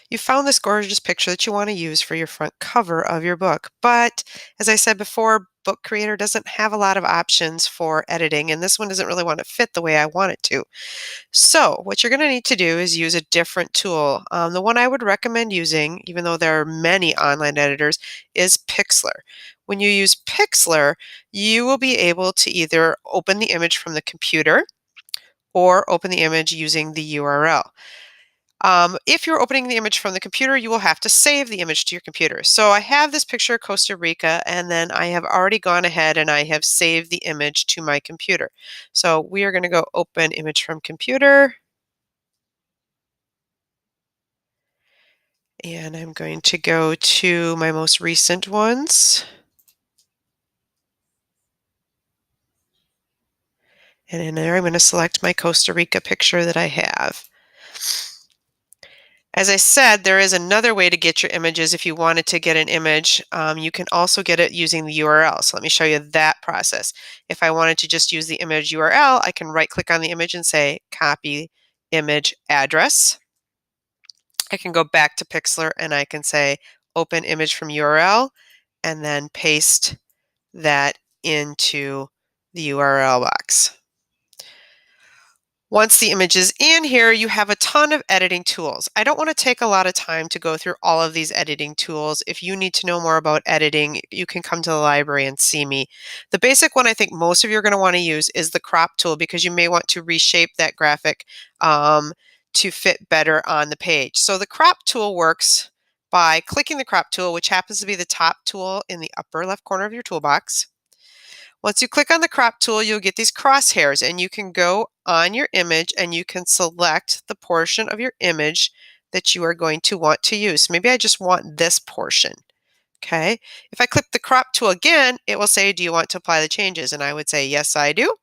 You found this gorgeous picture that you want to use for your front cover of your book. But as I said before, Book Creator doesn't have a lot of options for editing, and this one doesn't really want to fit the way I want it to. So what you're going to need to do is use a different tool. The one I would recommend using, even though there are many online editors, is Pixlr. When you use Pixlr, you will be able to either open the image from the computer or open the image using the URL. If you're opening the image from the computer, you will have to save the image to your computer. So I have this picture of Costa Rica, and then I have already gone ahead and I have saved the image to my computer. So we are going to go open image from computer, and I'm going to go to my most recent ones. And in there, I'm going to select my Costa Rica picture that I have. As I said, there is another way to get your images if you wanted to get an image. You can also get it using the URL. So let me show you that process. If I wanted to just use the image URL, I can right-click on the image and say copy image address. I can go back to Pixlr and I can say open image from URL and then paste that into the URL box. Once the image is in here, you have a ton of editing tools. I don't want to take a lot of time to go through all of these editing tools. If you need to know more about editing, you can come to the library and see me. The basic one I think most of you are going to want to use is the crop tool, because you may want to reshape that graphic to fit better on the page. So the crop tool works by clicking the crop tool, which happens to be the top tool in the upper left corner of your toolbox. Once you click on the crop tool, you'll get these crosshairs, and you can go on your image and you can select the portion of your image that you are going to want to use. Maybe I just want this portion. Okay. If I click the crop tool again, it will say, do you want to apply the changes? And I would say, yes, I do.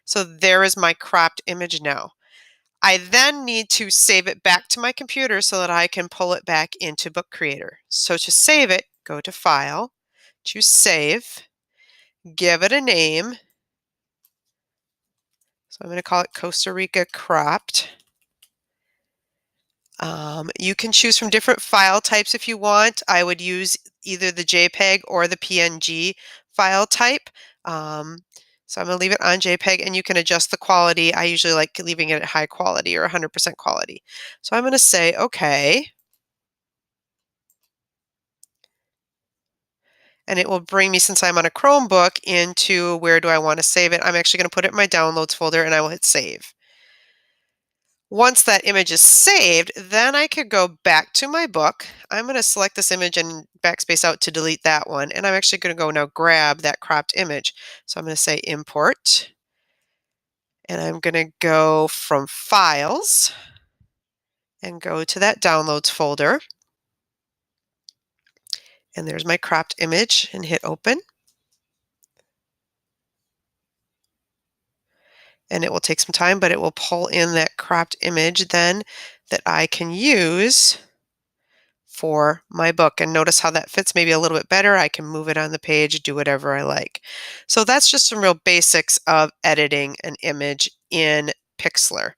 So there is my cropped image now. I then need to save it back to my computer so that I can pull it back into Book Creator. So to save it, go to File, choose Save, give it a name. So I'm going to call it Costa Rica Cropped. You can choose from different file types if you want. I would use either the JPEG or the PNG file type. So I'm going to leave it on JPEG, and you can adjust the quality. I usually like leaving it at high quality or 100% quality. So I'm going to say OK. And it will bring me, since I'm on a Chromebook, into where do I want to save it. I'm actually going to put it in my downloads folder, and I will hit save. Once that image is saved, then I could go back to my book. I'm going to select this image and backspace out to delete that one. And I'm actually going to go now grab that cropped image. So I'm going to say import. And I'm going to go from files and go to that downloads folder. And there's my cropped image, and hit open. And it will take some time, but it will pull in that cropped image then that I can use for my book. And notice how that fits maybe a little bit better. I can move it on the page, do whatever I like. So that's just some real basics of editing an image in Pixlr.